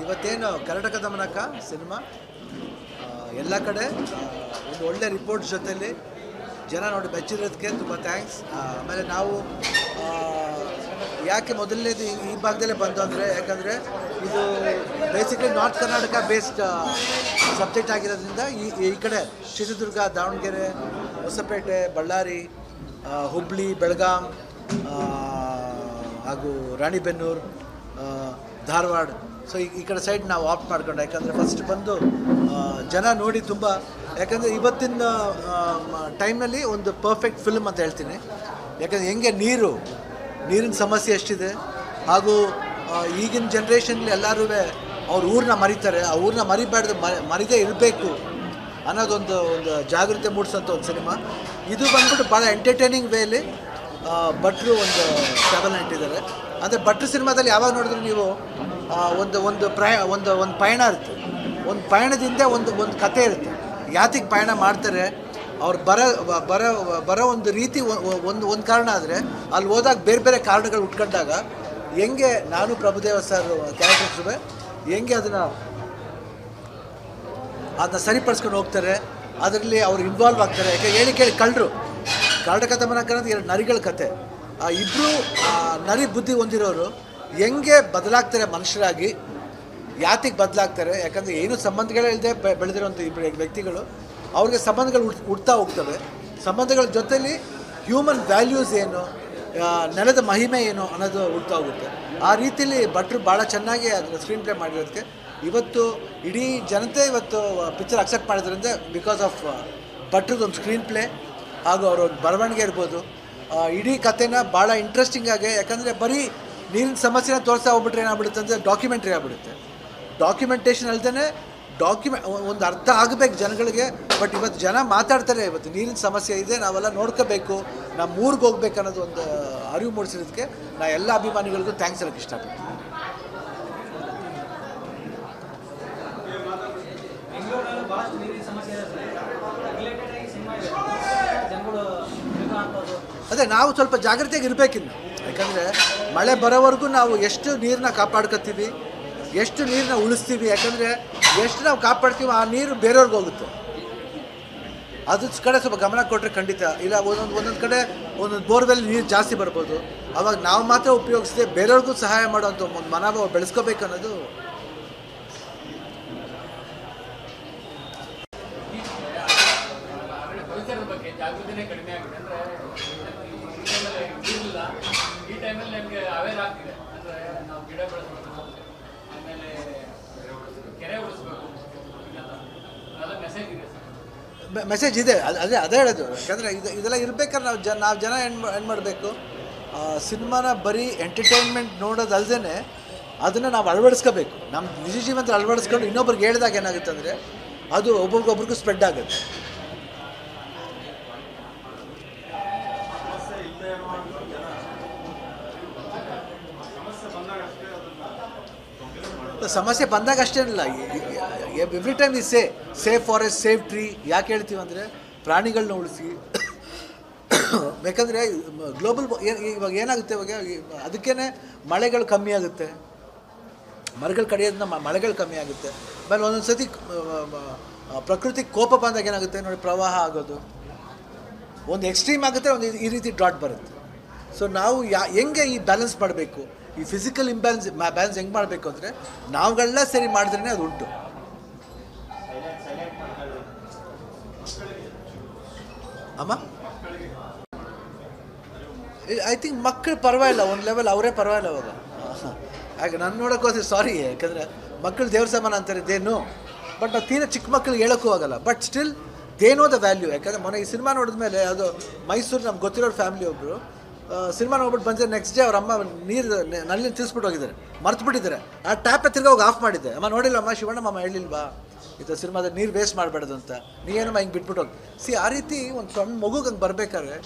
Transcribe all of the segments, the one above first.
ಇವತ್ತೇನು ಕರ್ನಾಟಕ ದಮನಕ ಸಿನಿಮಾ ಎಲ್ಲ ಕಡೆ ಒಂದು ಒಳ್ಳೆ ರಿಪೋರ್ಟ್ಸ್ ಜೊತೆಲಿ ಜನ ನೋಡಿ ಮೆಚ್ಚಿರೋದಕ್ಕೆ ತುಂಬ ಥ್ಯಾಂಕ್ಸ್. ಆಮೇಲೆ ನಾವು ಯಾಕೆ ಮೊದಲನೇದು ಈ ಭಾಗದಲ್ಲೇ ಬಂದು ಅಂದರೆ ಯಾಕಂದರೆ ಇದು basically north Karnataka based subject ಆಗಿರೋದ್ರಿಂದ ಈ ಕಡೆ ಚಿತ್ರದುರ್ಗ, ದಾವಣಗೆರೆ, ಹೊಸಪೇಟೆ, ಬಳ್ಳಾರಿ, ಹುಬ್ಬಳ್ಳಿ, ಬೆಳಗಾಂ ಹಾಗೂ ರಾಣಿಬೆನ್ನೂರು, ಧಾರವಾಡ, ಸೊ ಈ ಕಡೆ ಸೈಡ್ ನಾವು ಆಪ್ಟ್ ಮಾಡ್ಕೊಂಡು, ಯಾಕಂದರೆ ಫಸ್ಟ್ ಬಂದು ಜನ ನೋಡಿ ತುಂಬ, ಯಾಕಂದರೆ ಇವತ್ತಿನ ಟೈಮ್ನಲ್ಲಿ ಒಂದು ಪರ್ಫೆಕ್ಟ್ ಫಿಲ್ಮ್ ಅಂತ ಹೇಳ್ತೀನಿ. ಯಾಕಂದರೆ ಹೆಂಗೆ ನೀರಿನ ಸಮಸ್ಯೆ ಎಷ್ಟಿದೆ, ಹಾಗೂ ಈಗಿನ ಜನ್ರೇಷನ್ಲಿ ಎಲ್ಲರೂ ಅವ್ರ ಊರನ್ನ ಮರಿತಾರೆ, ಆ ಊರನ್ನ ಮರಿಬಾರ್ದು, ಮರಿದೇ ಇರಬೇಕು ಅನ್ನೋದೊಂದು ಜಾಗೃತಿ ಮೂಡಿಸೋಂಥ ಒಂದು ಸಿನಿಮಾ ಇದು. ಬಂದ್ಬಿಟ್ಟು ಭಾಳ ಎಂಟರ್ಟೈನಿಂಗ್ ವೇಲಿ ಭಟ್ರು ಒಂದು ಟ್ರಾವೆಲ್ ಇಟ್ಟಿದ್ದಾರೆ. ಅಂದರೆ ಭಟ್ರು ಸಿನಿಮಾದಲ್ಲಿ ಯಾವಾಗ ನೋಡಿದ್ರೆ ನೀವು ಒಂದು ಪಯಣ ಇರುತ್ತೆ, ಒಂದು ಪಯಣದಿಂದ ಒಂದು ಕತೆ ಇರುತ್ತೆ, ಯಾತಿಗೆ ಪಯಣ ಮಾಡ್ತಾರೆ, ಅವ್ರು ಬರೋ ಒಂದು ರೀತಿ ಒಂದು ಕಾರಣ ಆದರೆ ಅಲ್ಲಿ ಹೋದಾಗ ಬೇರೆ ಬೇರೆ ಕಾರಣಗಳು ಉಟ್ಕೊಂಡಾಗ ಹೆಂಗೆ ನಾನು ಪ್ರಭುದೇವ ಸರ್ ಕ್ಯಾರೆಕ್ಟರ್ಸ್ ಹೆಂಗೆ ಅದನ್ನು ಸರಿಪಡಿಸ್ಕೊಂಡು ಹೋಗ್ತಾರೆ, ಅದರಲ್ಲಿ ಅವ್ರು ಇನ್ವಾಲ್ವ್ ಆಗ್ತಾರೆ. ಯಾಕೆ ಹೇಳಿ ಕೇಳಿ ಕಳ್ಳರು ಕರ್ನಾಟಕ ದಮನಕ ಅನ್ನೋದು 2 ನರಿಗಳ ಕತೆ. ಆ ಇಬ್ಬರು ನರಿ ಬುದ್ಧಿ ಹೊಂದಿರೋರು ಹೆಂಗೆ ಬದಲಾಗ್ತಾರೆ ಮನುಷ್ಯರಾಗಿ, ಯಾತಿಗೆ ಬದಲಾಗ್ತಾರೆ, ಯಾಕಂದರೆ ಏನು ಸಂಬಂಧಗಳೇ ಇಲ್ಲದೆ ಬೆಳೆದಿರೋಂಥ ಇಬ್ಬರು ವ್ಯಕ್ತಿಗಳು, ಅವ್ರಿಗೆ ಸಂಬಂಧಗಳು ಹುಡ್ತಾ ಹೋಗ್ತವೆ. ಸಂಬಂಧಗಳ ಜೊತೆಲಿ ಹ್ಯೂಮನ್ ವ್ಯಾಲ್ಯೂಸ್ ಏನು, ನೆಲದ ಮಹಿಮೆ ಏನು ಅನ್ನೋದು ಹುಡ್ತಾ ಹೋಗುತ್ತೆ. ಆ ರೀತಿಯಲ್ಲಿ ಭಟ್ರು ಭಾಳ ಚೆನ್ನಾಗಿ ಅದನ್ನು ಸ್ಕ್ರೀನ್ ಪ್ಲೇ ಮಾಡಿರೋದಕ್ಕೆ ಇವತ್ತು ಇಡೀ ಜನತೆ ಇವತ್ತು ಪಿಕ್ಚರ್ ಅಕ್ಸೆಪ್ಟ್ ಮಾಡಿದ್ರಿಂದ ಬಿಕಾಸ್ ಆಫ್ ಭಟ್ರದೊಂದು ಸ್ಕ್ರೀನ್ ಪ್ಲೇ ಹಾಗೂ ಅವರ ಒಂದು ಬರವಣಿಗೆ ಇರ್ಬೋದು. ಇಡೀ ಕಥೆನ ಭಾಳ ಇಂಟ್ರೆಸ್ಟಿಂಗಾಗಿ, ಯಾಕಂದರೆ ಬರೀ ನೀರಿನ ಸಮಸ್ಯೆನ ತೋರಿಸ್ತಾ ಹೋಗ್ಬಿಟ್ರೆ ಏನಾಗ್ಬಿಡುತ್ತೆ ಅಂದರೆ ಡಾಕ್ಯುಮೆಂಟ್ರಿ ಆಗ್ಬಿಡುತ್ತೆ. ಡಾಕ್ಯುಮೆಂಟೇಷನ್ ಅಲ್ಲದೇ ಒಂದು ಅರ್ಥ ಆಗಬೇಕು ಜನಗಳಿಗೆ. ಬಟ್ ಇವತ್ತು ಜನ ಮಾತಾಡ್ತಾರೆ, ಇವತ್ತು ನೀರಿನ ಸಮಸ್ಯೆ ಇದೆ, ನಾವೆಲ್ಲ ನೋಡ್ಕೋಬೇಕು, ನಮ್ಮ ಊರಿಗೆ ಹೋಗ್ಬೇಕು ಅನ್ನೋದು ಒಂದು ಅರಿವು ಮೂಡಿಸಿರೋದಕ್ಕೆ ನಾ ಎಲ್ಲ ಅಭಿಮಾನಿಗಳಿಗೂ ಥ್ಯಾಂಕ್ಸ್ ಹೇಳೋಕ್ಕೆ ಇಷ್ಟಪಡ್ತೀನಿ. ಅದೇ ನಾವು ಸ್ವಲ್ಪ ಜಾಗ್ರತೆಯಾಗಿ ಇರಬೇಕಿನ್ನು, ಯಾಕಂದರೆ ಮಳೆ ಬರೋವರೆಗೂ ನಾವು ಎಷ್ಟು ನೀರನ್ನ ಕಾಪಾಡ್ಕೊತೀವಿ, ಎಷ್ಟು ನೀರನ್ನ ಉಳಿಸ್ತೀವಿ, ಯಾಕಂದರೆ ಎಷ್ಟು ನಾವು ಕಾಪಾಡ್ತೀವಿ ಆ ನೀರು ಬೇರೆಯವ್ರಿಗೆ ಹೋಗುತ್ತೆ. ಅದ್ರ ಕಡೆ ಸ್ವಲ್ಪ ಗಮನ ಕೊಟ್ಟರೆ ಖಂಡಿತ ಇಲ್ಲ. ಒಂದೊಂದು ಕಡೆ ಒಂದೊಂದು ಬೋರ್ವೆಲ್ ನೀರು ಜಾಸ್ತಿ ಬರ್ಬೋದು, ಅವಾಗ ನಾವು ಮಾತ್ರ ಉಪಯೋಗಿಸದೆ ಬೇರೆಯವ್ರಿಗೂ ಸಹಾಯ ಮಾಡೋವಂಥ ಒಂದು ಮನೋಭಾವ ಬೆಳೆಸ್ಕೋಬೇಕು ಅನ್ನೋದು. ಮೆಸೇಜ್ ಇದೆ, ಅದೇ ಹೇಳೋದು. ಯಾಕಂದರೆ ಇದೆಲ್ಲ ಇರ್ಬೇಕಾದ್ರೆ ನಾವು ಜನ ಏನು ಮಾಡಬೇಕು, ಸಿನಿಮಾನ ಬರೀ ಎಂಟರ್ಟೈನ್ಮೆಂಟ್ ನೋಡೋದಲ್ದೇ ಅದನ್ನು ನಾವು ಅಳವಡಿಸ್ಕೋಬೇಕು. ನಮ್ಮ ನಿಜ ಜೀವನದಲ್ಲಿ ಅಳವಡಿಸ್ಕೊಂಡು ಇನ್ನೊಬ್ರಿಗೆ ಹೇಳಿದಾಗ ಏನಾಗುತ್ತೆ ಅಂದರೆ ಅದು ಒಬ್ರಿಗೊಬ್ರಿಗೂ ಸ್ಪ್ರೆಡ್ ಆಗುತ್ತೆ. ಸಮಸ್ಯೆ ಬಂದಾಗ ಅಷ್ಟೇನಿಲ್ಲ, ಎವ್ರಿ ಟೈಮ್ ಈ ಸೇವ್ ಫಾರೆಸ್ಟ್, ಸೇವ್ ಟ್ರೀ. ಯಾಕೆ ಹೇಳ್ತೀವಿ ಅಂದರೆ ಪ್ರಾಣಿಗಳನ್ನ ಉಳಿಸಿ. ಯಾಕಂದರೆ ಗ್ಲೋಬಲ್ ಇವಾಗ ಏನಾಗುತ್ತೆ, ಇವಾಗ ಅದಕ್ಕೇ ಮಳೆಗಳು ಕಮ್ಮಿ ಆಗುತ್ತೆ, ಮರಗಳು ಕಡಿಯೋದನ್ನ ಮಳೆಗಳು ಕಮ್ಮಿ ಆಗುತ್ತೆ. ಆಮೇಲೆ ಒಂದೊಂದು ಸತಿ ಪ್ರಕೃತಿ ಕೋಪ ಬಂದಾಗ ಏನಾಗುತ್ತೆ ನೋಡಿ, ಪ್ರವಾಹ ಆಗೋದು ಒಂದು ಎಕ್ಸ್ಟ್ರೀಮ್ ಆಗುತ್ತೆ, ಒಂದು ಈ ರೀತಿ ಡ್ರಾಟ್ ಬರುತ್ತೆ. ಸೊ ನಾವು ಹೆಂಗೆ ಈ ಬ್ಯಾಲೆನ್ಸ್ ಮಾಡಬೇಕು, ಈ ಫಿಸಿಕಲ್ ಬ್ಯಾಲೆನ್ಸ್ ಹೆಂಗೆ ಮಾಡಬೇಕು ಅಂದರೆ ನಾವುಗಳೆಲ್ಲ ಸರಿ ಮಾಡಿದ್ರೇ ಅದು ಉಂಟು. ಅಮ್ಮ ಐ ಥಿಂಕ್ ಮಕ್ಕಳು ಪರವಾಗಿಲ್ಲ, ಒಂದು ಲೆವೆಲ್ ಅವರೇ ಪರವಾಗಿಲ್ಲ ಅವಾಗ. ಹಾಗೆ ನಾನು ನೋಡೋಕೆ ಹೋದ್ರೆ ಸಾರಿ, ಯಾಕಂದರೆ ಮಕ್ಕಳು ದೇವ್ರ ಸಮಾನ ಅಂತಾರೆ ದೇನು, ಬಟ್ ನಾವು ತೀರಾ ಚಿಕ್ಕ ಮಕ್ಕಳಿಗೆ ಹೇಳೋಕ್ಕೂ ಆಗಲ್ಲ. But still they know the value. ಯಾಕಂದರೆ ಮೊನ್ನೆ ಈ ಸಿನಿಮಾ ನೋಡಿದ್ಮೇಲೆ ಅದು ಮೈಸೂರು ನಮ್ಗೆ ಗೊತ್ತಿರೋರು ಫ್ಯಾಮಿಲಿ ಒಬ್ಬರು ಸಿನಿಮಾ ನೋಡ್ಬಿಟ್ಟು ಬಂದರೆ ನೆಕ್ಸ್ಟ್ ಡೇ ಅವ್ರ ಅಮ್ಮ ನಲ್ಲಿ ತಿರ್ಸ್ಬಿಟ್ಟು ಹೋಗಿದ್ದಾರೆ, ಮರ್ತುಬಿಟ್ಟಿದ್ದಾರೆ. ಆ ಟ್ಯಾಪ್ ತಿರ್ಗಿ ಹೋಗಿ ಆಫ್ ಮಾಡಿದ್ದೆ. ಅಮ್ಮ ನೋಡಿಲ್ಲಮ್ಮ, ಶಿವಣ್ಣಮ್ಮ ಹೇಳಿಲ್ವಾ ಇದು ಸಿನಿಮಾದಲ್ಲಿ ನೀರು ವೇಸ್ಟ್ ಮಾಡಬೇಡದು ಅಂತ, ನೀವೇನಮ್ಮ ಹಿಂಗೆ ಬಿಟ್ಬಿಟ್ಟು ಹೋಗಿ ಆ ರೀತಿ ಒಂದು ಸಣ್ಣ ಮಗುಗೆ ಹಂಗೆ ಬರಬೇಕಾದ್ರೆ.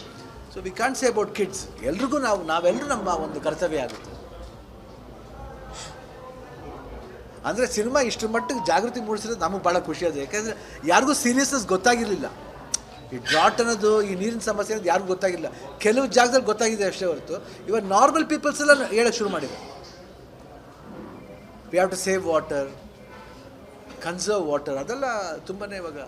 So we can say about kids, ಎಲ್ರಿಗೂ ನಾವೆಲ್ಲರೂ ನಮ್ಮ ಒಂದು ಕರ್ತವ್ಯ ಆಗುತ್ತೆ. ಅಂದರೆ ಸಿನಿಮಾ ಇಷ್ಟರ ಮಟ್ಟಿಗೆ ಜಾಗೃತಿ ಮೂಡಿಸಿರೋದು ನಮಗೆ ಭಾಳ ಖುಷಿ ಅದು. ಯಾಕೆಂದರೆ ಯಾರಿಗೂ ಸೀರಿಯಸ್ನೆಸ್ ಗೊತ್ತಾಗಿರಲಿಲ್ಲ. ಈ ಡ್ರಾಟ್ ಅನ್ನೋದು, ಈ ನೀರಿನ ಸಮಸ್ಯೆ ಅನ್ನೋದು ಯಾರಿಗೂ ಗೊತ್ತಾಗಿಲ್ಲ. ಕೆಲವು ಜಾಗದಲ್ಲಿ ಗೊತ್ತಾಗಿದೆ ಅಷ್ಟೇ ಹೊರತು ಇವಾಗ ನಾರ್ಮಲ್ ಪೀಪಲ್ಸ್ ಎಲ್ಲ ಹೇಳೋಕ್ಕೆ ಶುರು ಮಾಡಿದೆ. We have to save water, conserve water, ಅದೆಲ್ಲ ತುಂಬಾ ಇವಾಗ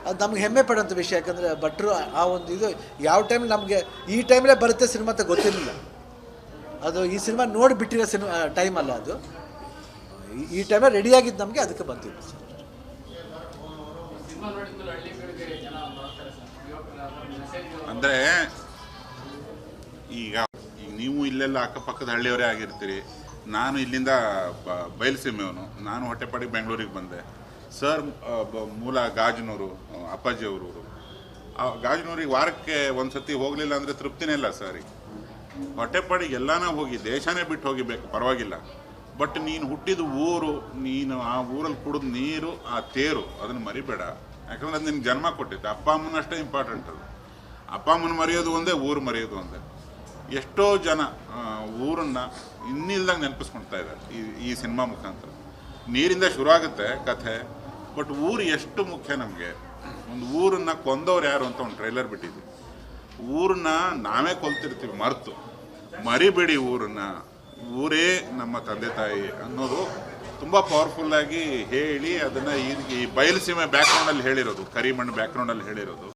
ಅದು ನಮ್ಗೆ ಹೆಮ್ಮೆ ಪಡೋಂಥ ವಿಷಯ. ಯಾಕಂದರೆ ಭಟ್ರು ಆ ಒಂದು ಇದು ಯಾವ ಟೈಮ್ ನಮಗೆ ಈ ಟೈಮಲ್ಲೇ ಬರುತ್ತೆ ಸಿನಿಮಾ ಅಂತ ಗೊತ್ತಿರಲಿಲ್ಲ. ಅದು ಈ ಸಿನಿಮಾ ನೋಡಿ ಬಿಟ್ಟಿರೋ ಟೈಮ್ ಅಲ್ಲ, ಅದು ಈ ಟೈಮಲ್ಲಿ ರೆಡಿಯಾಗಿದ್ದು ನಮಗೆ, ಅದಕ್ಕೆ ಬಂದಿದ್ದು ಸರ್. ಅಂದರೆ ಈಗ ನೀವು ಇಲ್ಲೆಲ್ಲ ಅಕ್ಕಪಕ್ಕದ ಹಳ್ಳಿಯವರೇ ಆಗಿರ್ತೀರಿ, ನಾನು ಇಲ್ಲಿಂದ ಬಯಲುಸೀಮೆಯವನು. ನಾನು ಹೊಟ್ಟೆಪಾಡಿಗೆ ಬೆಂಗಳೂರಿಗೆ ಬಂದೆ. ಸರ್ ಮೂಲ ಗಾಜನೂರು, ಅಪ್ಪಾಜಿಯವರು. ಗಾಜನೂರಿಗೆ ವಾರಕ್ಕೆ ಒಂದು ಸತಿ ಹೋಗಲಿಲ್ಲ ಅಂದರೆ ತೃಪ್ತಿನೇ ಇಲ್ಲ ಸರ್. ಹೊಟ್ಟೆಪಾಡಿಗೆ ಎಲ್ಲಾನ ಹೋಗಿ ದೇಶನೇ ಬಿಟ್ಟು ಹೋಗಿಬೇಕು, ಪರವಾಗಿಲ್ಲ. ಬಟ್ ನೀನು ಹುಟ್ಟಿದ ಊರು, ನೀನು ಆ ಊರಲ್ಲಿ ಕುಡಿದ ನೀರು, ಆ ತೇರು, ಅದನ್ನು ಮರಿಬೇಡ. ಯಾಕಂದ್ರೆ ಅದು ನಿನ್ಗೆ ಜನ್ಮ ಕೊಟ್ಟಿತ್ತು. ಅಪ್ಪ ಅಮ್ಮನಷ್ಟೇ ಇಂಪಾರ್ಟೆಂಟ್ ಅದು. ಅಪ್ಪ ಅಮ್ಮನ ಮರೆಯೋದು ಒಂದೇ, ಊರು ಮರೆಯೋದು ಒಂದೇ. ಎಷ್ಟೋ ಜನ ಊರನ್ನು ಇನ್ನಿಲ್ದಂಗೆ ನೆನಪಿಸ್ಕೊಳ್ತಾ ಇದ್ದಾರೆ ಈ ಸಿನಿಮಾ ಮುಖಾಂತರ. ನೀರಿಂದ ಶುರು ಆಗುತ್ತೆ ಕಥೆ, ಬಟ್ ಊರು ಎಷ್ಟು ಮುಖ್ಯ ನಮಗೆ. ಒಂದು ಊರನ್ನು ಕೊಂದವ್ರು ಯಾರು ಅಂತ ಒಂದು ಟ್ರೈಲರ್ ಬಿಟ್ಟಿದ್ವಿ. ಊರನ್ನ ನಾವೇ ಕೊಲ್ತಿರ್ತೀವಿ ಮರಿಬೇಡಿ ಊರನ್ನು. ಊರೇ ನಮ್ಮ ತಂದೆ ತಾಯಿ ಅನ್ನೋದು ತುಂಬ ಪವರ್ಫುಲ್ಲಾಗಿ ಹೇಳಿ ಅದನ್ನು ಈ ಬಯಲುಸೀಮೆ ಬ್ಯಾಕ್ಗ್ರೌಂಡಲ್ಲಿ ಹೇಳಿರೋದು, ಕರಿಮಣ್ಣು ಬ್ಯಾಕ್ಗ್ರೌಂಡಲ್ಲಿ ಹೇಳಿರೋದು.